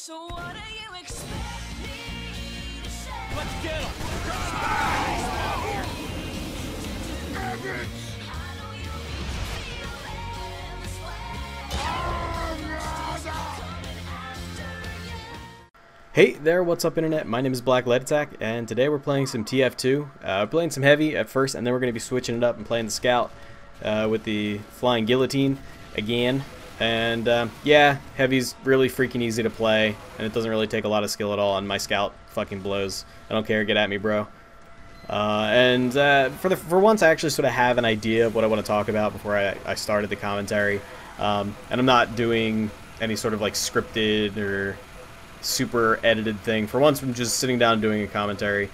So what do you expect me to say? Let's get him! I know you feel endless way. Coming after you. Hey there, what's up internet? My name is BlackLightAttack, and today we're playing some TF2. We're playing some heavy at first, and then we're going to be switching it up and playing the scout with the flying guillotine again. And yeah, heavy's really freaking easy to play, and it doesn't really take a lot of skill at all, and my scout fucking blows. I don't care, get at me, bro. For once, I actually sort of have an idea of what I want to talk about before I started the commentary. And I'm not doing any sort of like scripted or super edited thing. For once, I'm just sitting down and doing a commentary.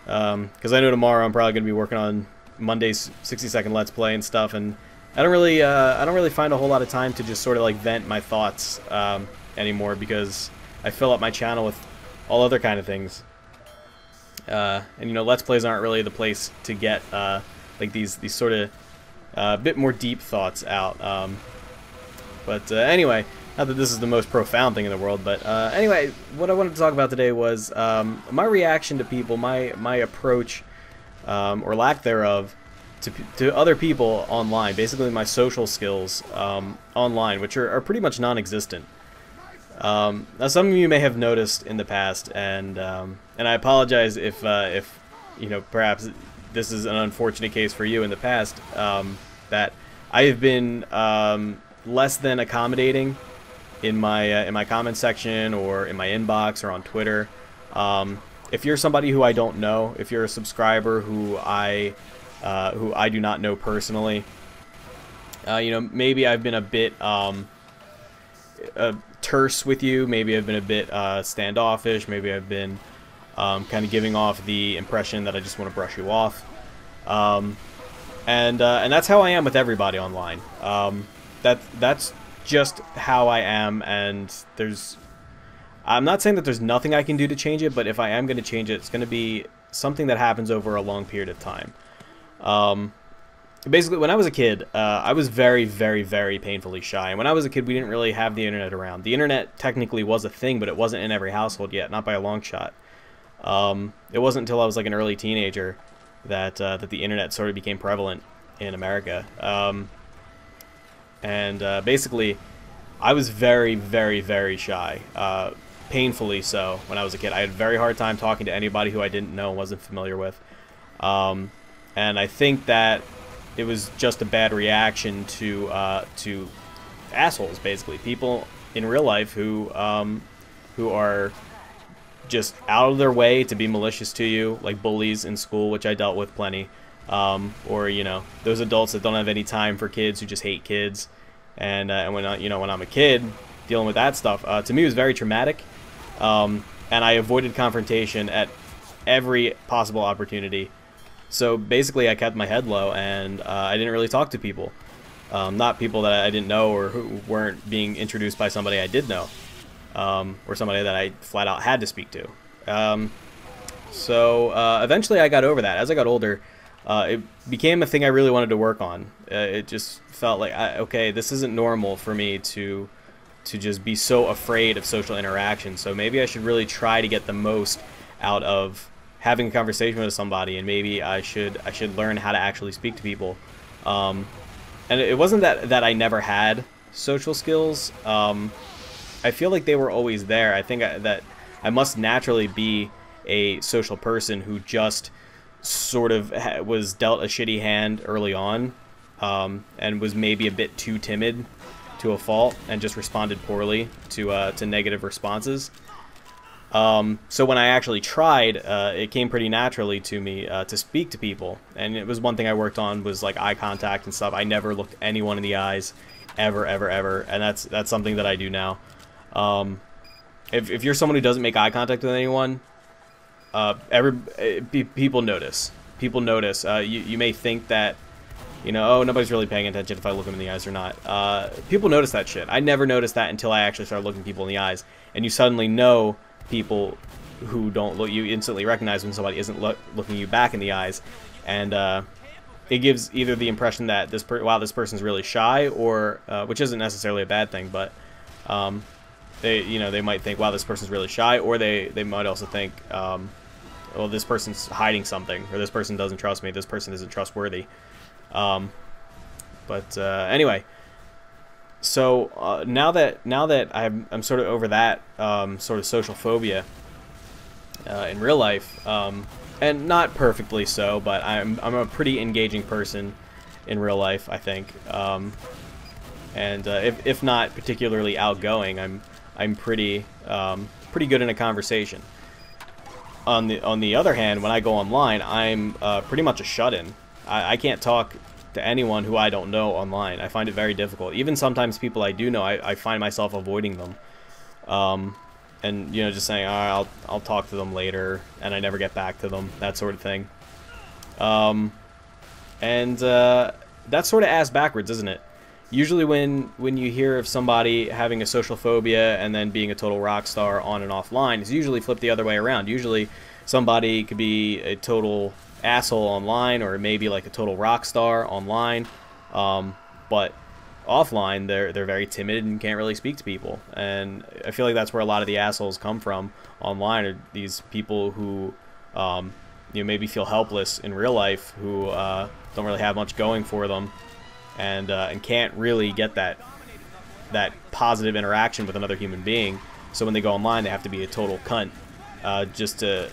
Because I know tomorrow I'm probably going to be working on Monday's 60-second Let's Play and stuff, and I don't really find a whole lot of time to just sort of like vent my thoughts anymore, because I fill up my channel with all other kind of things. And you know, Let's Plays aren't really the place to get like these sort of bit more deep thoughts out. Anyway, not that this is the most profound thing in the world, but anyway, what I wanted to talk about today was my reaction to people, my approach or lack thereof to other people online. Basically, my social skills online, which are pretty much non-existent. Now, some of you may have noticed in the past, and I apologize if you know, perhaps this is an unfortunate case for you in the past, that I have been less than accommodating in my comment section or in my inbox or on Twitter. If you're somebody who I don't know, if you're a subscriber who I do not know personally, you know, maybe I've been a bit terse with you. Maybe I've been a bit standoffish. Maybe I've been kind of giving off the impression that I just want to brush you off. And that's how I am with everybody online. That's just how I am, and I'm not saying that there's nothing I can do to change it, but if I am going to change it, it's going to be something that happens over a long period of time. Basically, when I was a kid, I was very, very, very painfully shy. And when I was a kid, we didn't really have the internet around. The internet technically was a thing, but it wasn't in every household yet, not by a long shot. It wasn't until I was like an early teenager that the internet sort of became prevalent in America. Basically, I was very, very, very shy. Painfully so when I was a kid. I had a very hard time talking to anybody who I didn't know and wasn't familiar with. And I think that it was just a bad reaction to assholes, basically. People in real life who are just out of their way to be malicious to you, like bullies in school, which I dealt with plenty. Or, you know, those adults that don't have any time for kids, who just hate kids. And when I'm a kid, dealing with that stuff, to me it was very traumatic. And I avoided confrontation at every possible opportunity. So basically, I kept my head low, and I didn't really talk to people. Not people that I didn't know or who weren't being introduced by somebody I did know, or somebody that I flat out had to speak to. Eventually, I got over that. As I got older, it became a thing I really wanted to work on. It just felt like, okay, this isn't normal for me to just be so afraid of social interaction. So maybe I should really try to get the most out of having a conversation with somebody, and maybe I should learn how to actually speak to people. And it wasn't that I never had social skills. I feel like they were always there. I think that I must naturally be a social person who just sort of was dealt a shitty hand early on, and was maybe a bit too timid to a fault, and just responded poorly to negative responses. So when I actually tried, it came pretty naturally to me to speak to people, and it was one thing I worked on, was like eye contact and stuff. I never looked anyone in the eyes, ever, ever, ever, and that's something that I do now. If you're someone who doesn't make eye contact with anyone, people notice. People notice. You may think that, you know, oh, nobody's really paying attention if I look them in the eyes or not. People notice that shit. I never noticed that until I actually started looking people in the eyes, and you suddenly know people who don't look. You instantly recognize when somebody isn't looking you back in the eyes, and it gives either the impression that wow, this person's really shy, or which isn't necessarily a bad thing, but they might think, wow, this person's really shy, or they might also think, well, this person's hiding something, or this person doesn't trust me, this person isn't trustworthy. But anyway, so now that I'm sort of over that sort of social phobia in real life, and not perfectly so, but I'm a pretty engaging person in real life, I think, and if not particularly outgoing, I'm pretty good in a conversation. On the other hand, when I go online, I'm pretty much a shut-in. I can't talk to anyone who I don't know online. I find it very difficult. Even sometimes people I do know, I find myself avoiding them. And, just saying, I'll talk to them later, and I never get back to them, that sort of thing. And that's sort of ass backwards, isn't it? Usually when you hear of somebody having a social phobia and then being a total rock star on and offline, it's usually flipped the other way around. Usually somebody could be a total asshole online, or maybe like a total rock star online, but offline they're very timid and can't really speak to people. And I feel like that's where a lot of the assholes come from online, are these people who maybe feel helpless in real life, who don't really have much going for them, and can't really get that positive interaction with another human being. So when they go online, they have to be a total cunt, just to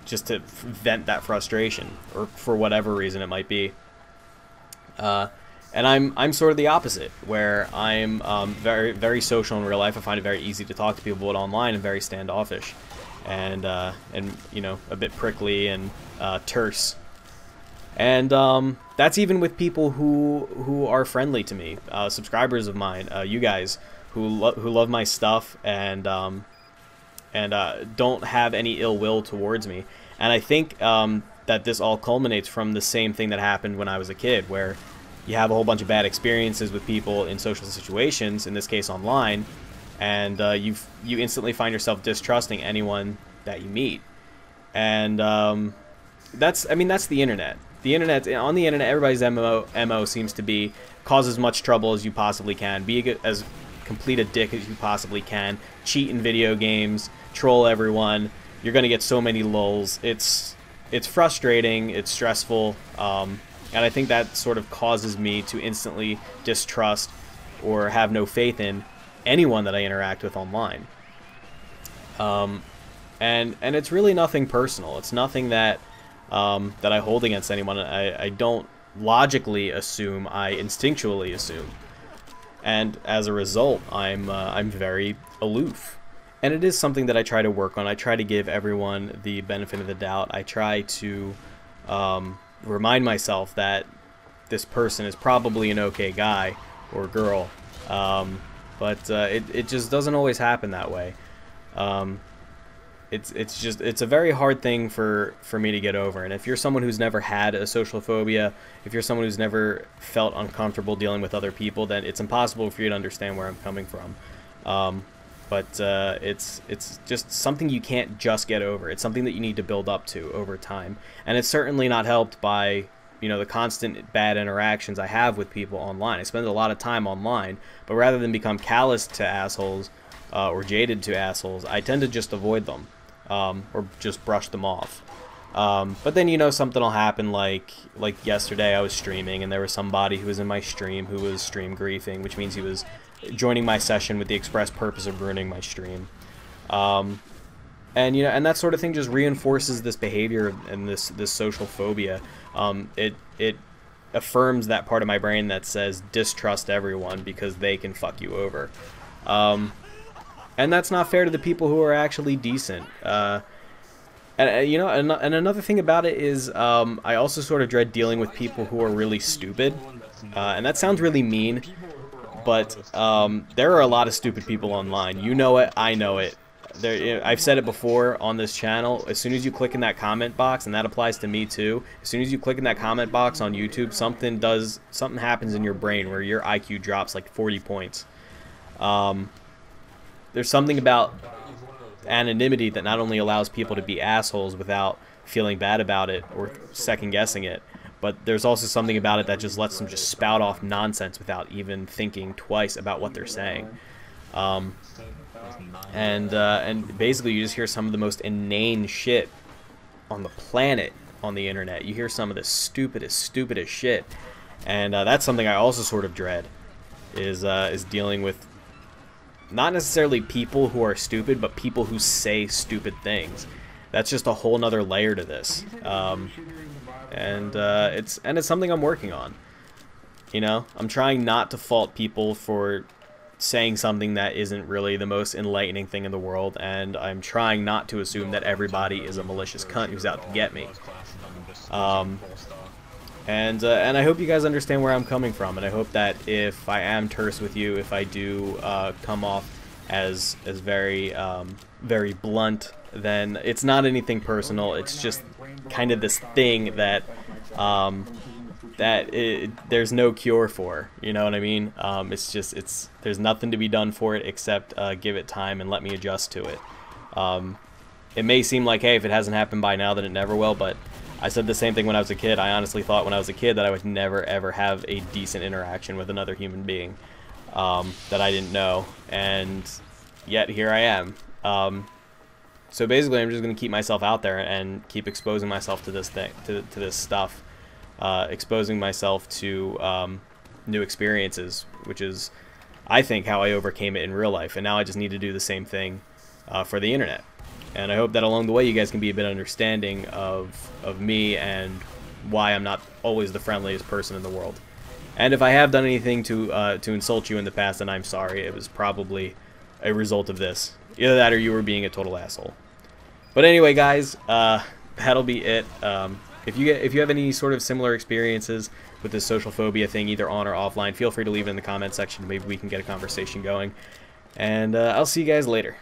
vent that frustration, or for whatever reason it might be. And I'm sort of the opposite, where I'm very social in real life. I find it very easy to talk to people, but online I'm very standoffish, and a bit prickly and terse. And that's even with people who are friendly to me, subscribers of mine, you guys who love my stuff and don't have any ill will towards me. And I think that this all culminates from the same thing that happened when I was a kid, where you have a whole bunch of bad experiences with people in social situations, in this case online, and you instantly find yourself distrusting anyone that you meet. And that's the internet. On the internet, everybody's MO seems to be cause as much trouble as you possibly can, be as complete a dick as you possibly can, cheat in video games, troll everyone. You're gonna get so many lulz. It's frustrating. It's stressful, and I think that sort of causes me to instantly distrust or have no faith in anyone that I interact with online. And it's really nothing personal. It's nothing that I hold against anyone. I don't logically assume. I instinctually assume, and as a result, I'm very aloof. And it is something that I try to work on. I try to give everyone the benefit of the doubt. I try to remind myself that this person is probably an okay guy or girl, but it just doesn't always happen that way. It's a very hard thing for me to get over. And if you're someone who's never had a social phobia, if you're someone who's never felt uncomfortable dealing with other people, then it's impossible for you to understand where I'm coming from. But it's just something you can't just get over. It's something that you need to build up to over time. And it's certainly not helped by the constant bad interactions I have with people online. I spend a lot of time online, but rather than become callous to assholes or jaded to assholes, I tend to just avoid them. Or just brush them off. But then something will happen, like yesterday I was streaming and there was somebody who was in my stream who was stream griefing, which means he was joining my session with the express purpose of ruining my stream. And that sort of thing just reinforces this behavior and this social phobia. It affirms that part of my brain that says distrust everyone because they can fuck you over. And that's not fair to the people who are actually decent. And another thing about it is I also sort of dread dealing with people who are really stupid. And that sounds really mean, but there are a lot of stupid people online. You know it, I know it. I've said it before on this channel. As soon as you click in that comment box, and that applies to me too, as soon as you click in that comment box on YouTube, something happens in your brain where your IQ drops like 40 points. There's something about anonymity that not only allows people to be assholes without feeling bad about it or second guessing it, but there's also something about it that just lets them just spout off nonsense without even thinking twice about what they're saying. And basically you just hear some of the most inane shit on the planet on the internet. You hear some of the stupidest shit, and that's something I also sort of dread, is dealing with not necessarily people who are stupid, but people who say stupid things. That's just a whole nother layer to this, and it's something I'm working on. You know, I'm trying not to fault people for saying something that isn't really the most enlightening thing in the world, and I'm trying not to assume that everybody is a malicious cunt who's out to get me. And I hope you guys understand where I'm coming from, and I hope that if I am terse with you, if I do come off as very very blunt, then it's not anything personal. It's just kind of this thing that there's no cure for, you know what I mean? There's nothing to be done for it except give it time and let me adjust to it. It may seem like, hey, if it hasn't happened by now, then it never will, but I said the same thing when I was a kid. I honestly thought when I was a kid that I would never ever have a decent interaction with another human being that I didn't know, and yet here I am. So basically I'm just going to keep myself out there and keep exposing myself to this thing, to this stuff. Exposing myself to new experiences, which is, I think, how I overcame it in real life, and now I just need to do the same thing for the internet. And I hope that along the way you guys can be a bit understanding of me and why I'm not always the friendliest person in the world. And if I have done anything to insult you in the past, then I'm sorry. It was probably a result of this. Either that or you were being a total asshole. But anyway, guys, that'll be it. If you have any sort of similar experiences with this social phobia thing, either on or offline, feel free to leave it in the comment section. Maybe we can get a conversation going. And I'll see you guys later.